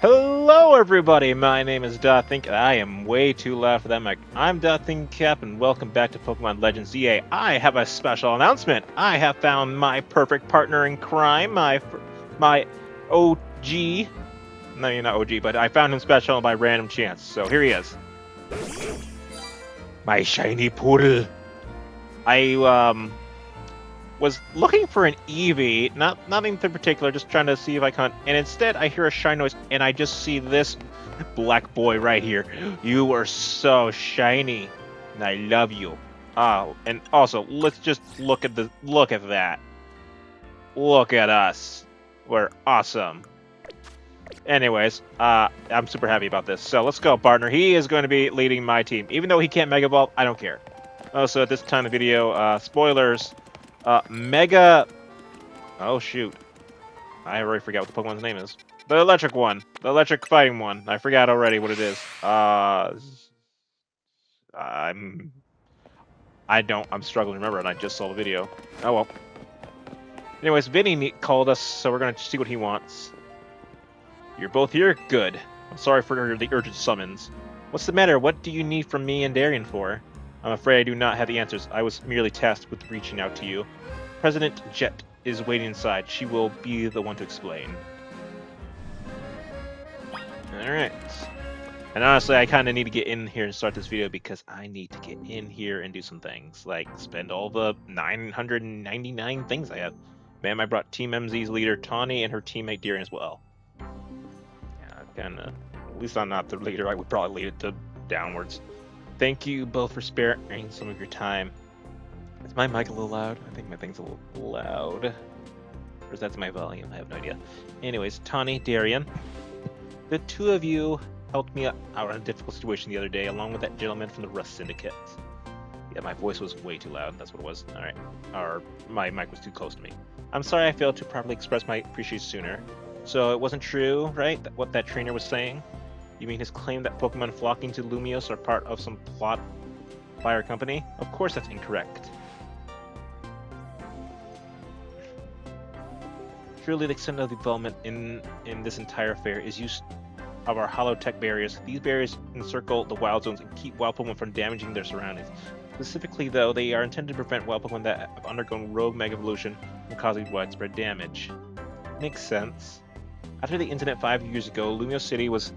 Hello, everybody. My name is Dothink. I am way too loud for that mic. I'm Dothink Cap, and welcome back to Pokemon Legends EA. I have a special announcement. I have found my perfect partner in crime. My OG. No, you're not OG, but I found him special by random chance. So here he is. My shiny Poodle. I was looking for an Eevee, nothing in particular, just trying to see if I can. And instead, I hear a shiny noise, and I just see this black boy right here. You are so shiny, and I love you. Oh, and also, let's just look at that. Look at us. We're awesome. Anyways, I'm super happy about this. So let's go, partner. He is going to be leading my team, even though he can't Mega Evolve. I don't care. Also, at this time of the video, spoilers. Mega. Oh shoot! I already forgot what the Pokemon's name is. The electric one, the electric fighting one. I forgot already what it is. I'm struggling to remember, and I just saw the video. Oh well. Anyways, Vinny called us, so we're gonna see what he wants. You're both here? Good. I'm sorry for the urgent summons. What's the matter? What do you need from me and Darien for? I'm afraid I do not have the answers. I was merely tasked with reaching out to you. President Jet is waiting inside. She will be the one to explain. Alright. And honestly, I kind of need to get in here and start this video because I need to get in here and do some things. Like, spend all the 999 things I have. Bam, I brought Team MZ's leader, Tawny, and her teammate, Darien, as well. Yeah, kind of... At least I'm not the leader. I would probably lead it to downwards. Thank you both for sparing some of your time. Is my mic a little loud? I think my thing's a little loud. Or is that my volume? I have no idea. Anyways, Tawny, Darien. The two of you helped me out in a difficult situation the other day, along with that gentleman from the Rust Syndicate. Yeah, my voice was way too loud. That's what it was. Alright. Or my mic was too close to me. I'm sorry I failed to properly express my appreciation sooner. So it wasn't true, right? What that trainer was saying? You mean his claim that Pokemon flocking to Lumiose are part of some plot by our company? Of course that's incorrect. Truly, the extent of the development in this entire affair is use of our hollow-tech barriers. These barriers encircle the wild zones and keep wild Pokemon from damaging their surroundings. Specifically, though, they are intended to prevent wild Pokemon that have undergone rogue Mega Evolution from causing widespread damage. Makes sense. After the incident 5 years ago, Lumiose City was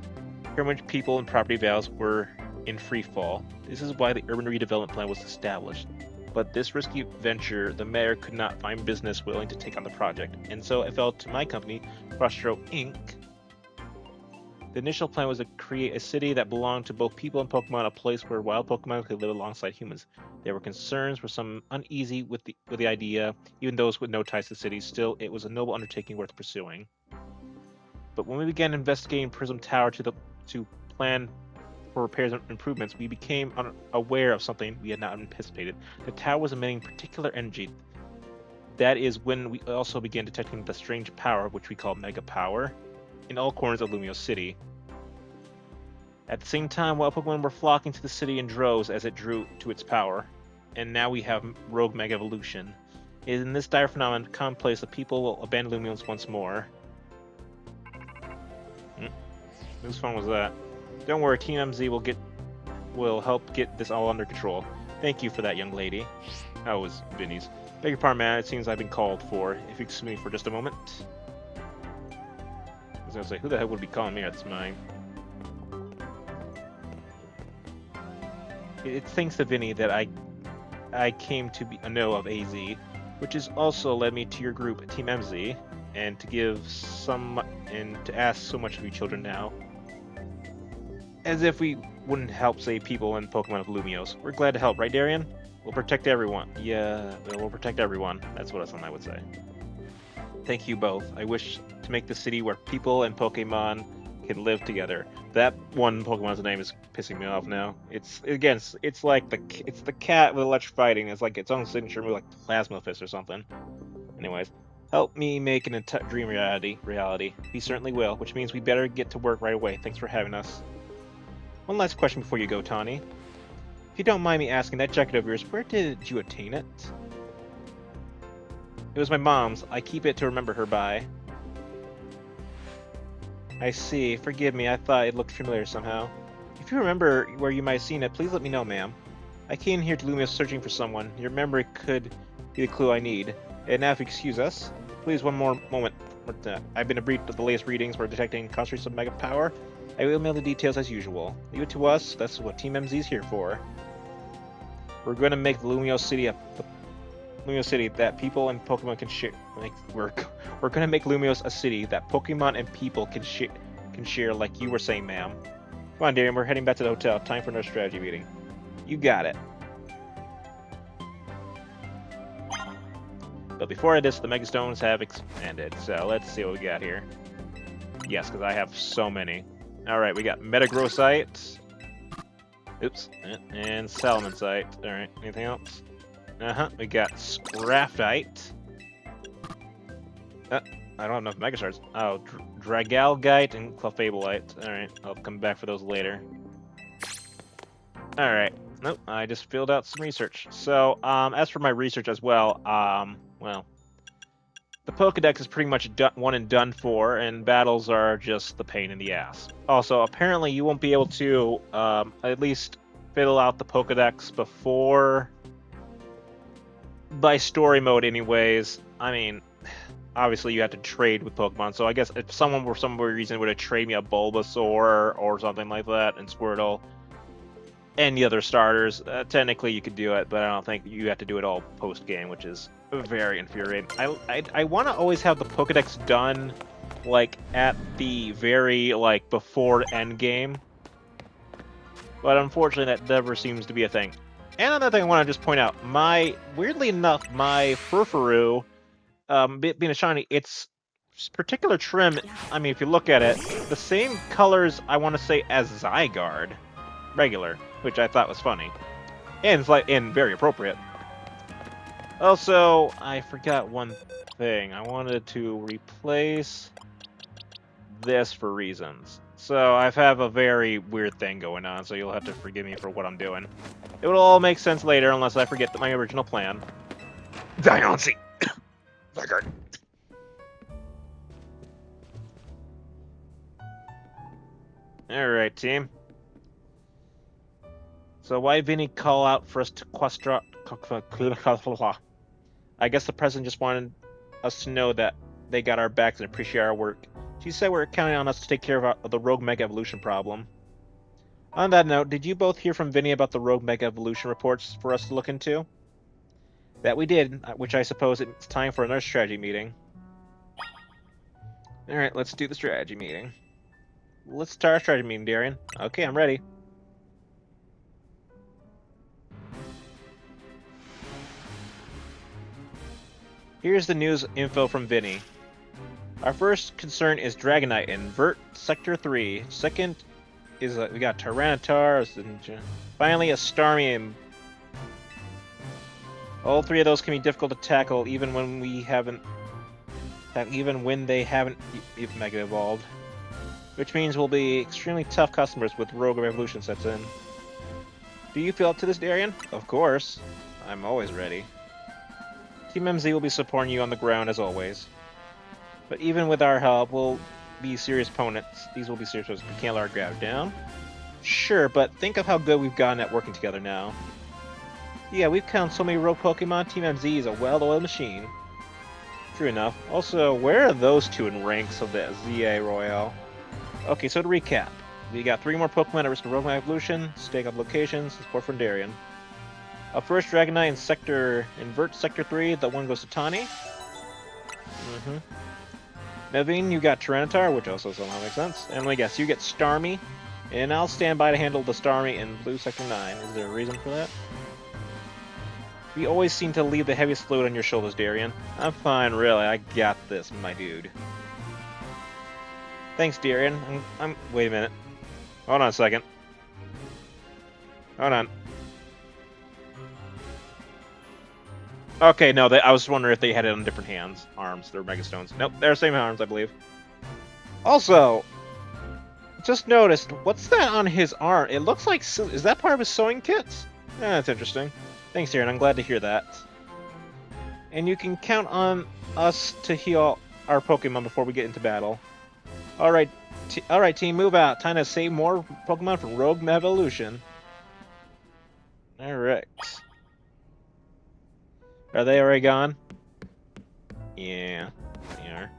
pretty much people and property values were in free fall. This is why the urban redevelopment plan was established. But this risky venture, the mayor could not find business willing to take on the project, and so it fell to my company, Frustro Inc. The initial plan was to create a city that belonged to both people and Pokemon, a place where wild Pokemon could live alongside humans. There were concerns, were some uneasy with the idea, even those with no ties to the city. Still, it was a noble undertaking worth pursuing. But when we began investigating Prism Tower to plan for repairs and improvements, we became aware of something we had not anticipated. The tower was emitting particular energy. That is when we also began detecting the strange power, which we call Mega Power, in all corners of Lumiose City. At the same time, wild Pokemon were flocking to the city in droves as it drew to its power, and now we have Rogue Mega Evolution. In this dire phenomenon commonplace, the people will abandon Lumiose once more. Whose phone was that? Don't worry, Team MZ will help get this all under control. Thank you for that, young lady. That was Vinny's. Beg your pardon, man. It seems I've been called for. If you excuse me for just a moment. I was gonna say, who the hell would be calling me? That's mine. It's thanks to Vinny that I came to know of AZ, which has also led me to your group, Team MZ, and to ask so much of you children now. As if we wouldn't help save people and Pokemon of Lumiose. We're glad to help, right, Darien? We'll protect everyone. Yeah, we'll protect everyone. That's what I would say. Thank you both. I wish to make the city where people and Pokemon can live together. That one Pokemon's name is pissing me off now. It's like the cat with electric fighting. It's like its own signature move, like Plasma Fist or something. Anyways, help me make an dream reality. We certainly will, which means we better get to work right away. Thanks for having us. One last question before you go, Tawny. If you don't mind me asking, that jacket of yours, where did you obtain it? It was my mom's. I keep it to remember her by. I see. Forgive me, I thought it looked familiar somehow. If you remember where you might have seen it, please let me know, ma'am. I came here to Lumios searching for someone. Your memory could be the clue I need. And now if you excuse us, please one more moment. I've been briefed of the latest readings for detecting concentrations of mega power. I will mail the details as usual. Leave it to us, that's what Team MZ is here for. We're going to make the Lumios City that people and Pokemon can share. We're gonna make Lumios a city that Pokemon and people can share, like you were saying, ma'am. Come on, Darian, we're heading back to the hotel. Time for another strategy meeting. You got it. But before this, the Mega Stones have expanded. So let's see what we got here. Yes, because I have so many. All right, we got Metagrossite. Oops, and Salamoncite. All right, anything else? We got Scraftite. I don't have enough Mega Shards. Oh, Dragalgite and Clefableite. Alright, I'll come back for those later. Alright. Nope, I just filled out some research. So, as for my research as well, well, the Pokedex is pretty much one and done for, and battles are just the pain in the ass. Also, apparently you won't be able to, at least fill out the Pokedex before... by story mode anyways. I mean, obviously you have to trade with Pokemon, so I guess if someone for some reason would have traded me a Bulbasaur or something like that, and Squirtle, and the other starters, technically you could do it, but I don't think you have to do it all post-game, which is very infuriating. I want to always have the Pokedex done, like, at the very, like, before end game, but unfortunately that never seems to be a thing. And another thing I want to just point out, weirdly enough, my Furfuru, being a shiny, its particular trim, I mean, if you look at it, the same colors, I want to say, as Zygarde, regular, which I thought was funny. And very appropriate. Also, I forgot one thing. I wanted to replace this for reasons. So I have a very weird thing going on, so you'll have to forgive me for what I'm doing. It will all make sense later unless I forget my original plan. Diancie! Zygarde. Alright, team. So why Vinny call out for us to questra... I guess the president just wanted us to know that they got our backs and appreciate our work. She said we're counting on us to take care of the Rogue Mega Evolution problem. On that note, did you both hear from Vinny about the Rogue Mega Evolution reports for us to look into? That we did, which I suppose it's time for another strategy meeting. Alright, let's do the strategy meeting. Let's start our strategy meeting, Darian. Okay, I'm ready. Here's the news info from Vinny. Our first concern is Dragonite in Vert Sector 3. Second is we got Tyranitar, finally a Starmie. All three of those can be difficult to tackle, even when they haven't Mega Evolved. Which means we'll be extremely tough customers with Rogue Revolution sets in. Do you feel up to this, Darian? Of course. I'm always ready. Team MZ will be supporting you on the ground as always. But even with our help, we'll be serious opponents. These will be serious opponents. We can't let our guard down. Sure, but think of how good we've gotten at working together now. Yeah, we've found so many rogue Pokemon. Team MZ is a well-oiled machine. True enough. Also, where are those two in ranks of the ZA Royale? Okay, so to recap, we got 3 more Pokemon at risk of Rogue Evolution, stake up locations, support from Darian. Up first, Dragonite in Vert Sector 3, the one goes to Tawny. Naveen, you got Tyranitar, which also somehow makes sense. And I guess you get Starmie, and I'll stand by to handle the Starmie in Blue Sector 9. Is there a reason for that? We always seem to leave the heaviest load on your shoulders, Darian. I'm fine, really. I got this, my dude. Thanks, Darian. Wait a minute. Hold on a second. Hold on. Okay, no, I was wondering if they had it on different arms. They're Mega Stones. Nope, they're the same arms, I believe. Also, just noticed, what's that on his arm? It looks like, is that part of his sewing kit? That's interesting. Thanks, Darren, I'm glad to hear that. And you can count on us to heal our Pokemon before we get into battle. Alright, Alright, team, move out. Time to save more Pokemon from Rogue Evolution. Alright. Are they already gone? Yeah, they are.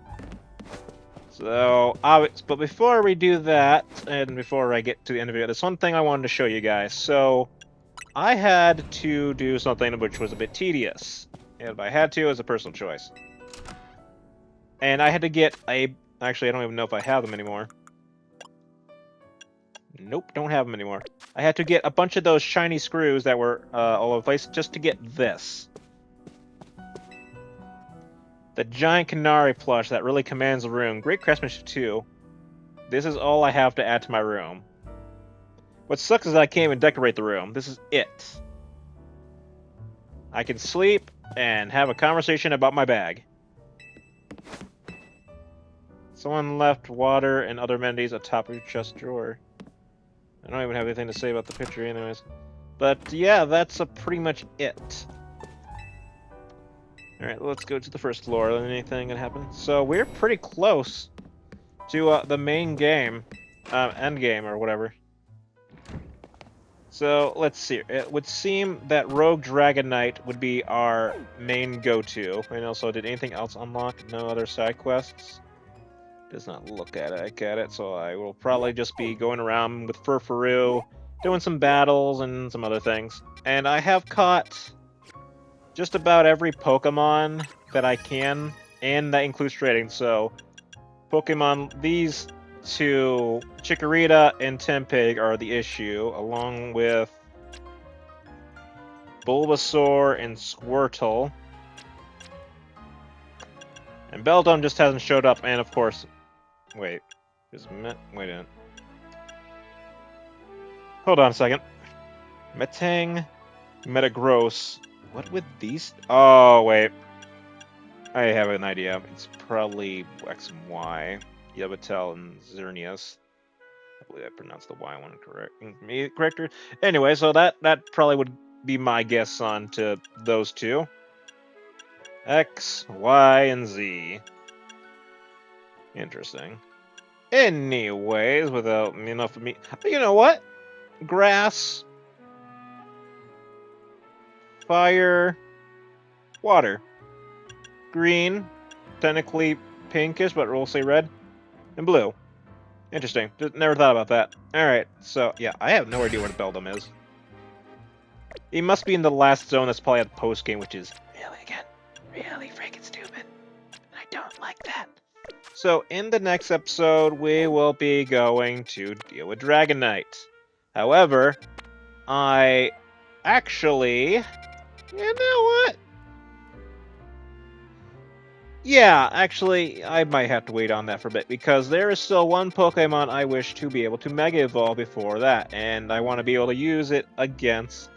So, but before we do that, and before I get to the end of it, there's one thing I wanted to show you guys. So, I had to do something which was a bit tedious. And I had to, it was a personal choice. And I had to get a... Actually, I don't even know if I have them anymore. Nope, don't have them anymore. I had to get a bunch of those shiny screws that were all over the place just to get this. The giant Canary plush that really commands the room. Great craftsmanship, too. This is all I have to add to my room. What sucks is that I can't even decorate the room. This is it. I can sleep and have a conversation about my bag. Someone left water and other amenities atop your chest drawer. I don't even have anything to say about the picture anyways. But yeah, that's pretty much it. Alright, let's go to the first floor. Anything gonna happen? So we're pretty close to the main game. End game or whatever. So let's see. It would seem that Rogue Dragonite would be our main go-to. And also, did anything else unlock? No other side quests? Does not look at it, so I will probably just be going around with Furfuru, doing some battles and some other things. And I have caught just about every Pokemon that I can, and that includes trading, so Pokemon, these two, Chikorita and Tempig, are the issue, along with Bulbasaur and Squirtle. And Beldum just hasn't showed up, and of course... Wait. Wait a minute. Hold on a second. Metang, Metagross. What would these... Oh, wait. I have an idea. It's probably X and Y. Yveltal and Xerneas. I believe I pronounced the Y one correct. Anyway, so that probably would be my guess on to those two. X, Y, and Z. Interesting. Anyways, without enough of me... You know what? Grass. Fire. Water. Green. Technically pinkish, but we'll say red. And blue. Interesting. Just never thought about that. Alright, so, yeah, I have no idea where the Beldum is. He must be in the last zone that's probably at post-game, which is really freaking stupid. And I don't like that. So, in the next episode, we will be going to deal with Dragonite. However, I actually... You know what? Yeah, actually, I might have to wait on that for a bit, because there is still one Pokemon I wish to be able to Mega Evolve before that, and I want to be able to use it against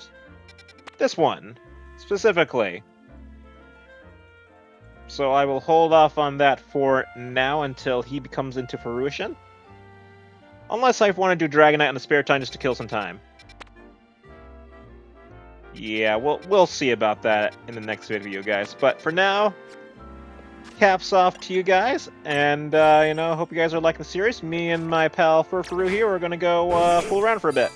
this one, specifically. So I will hold off on that for now until he becomes into fruition. Unless I want to do Dragonite in the spare time just to kill some time. Yeah, we'll see about that in the next video, guys. But for now... Caps off to you guys, and you know, hope you guys are liking the series. Me and my pal Furfuru here, we're gonna go fool around for a bit.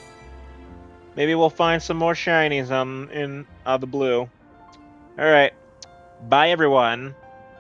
Maybe we'll find some more shinies in the blue. All right, bye everyone.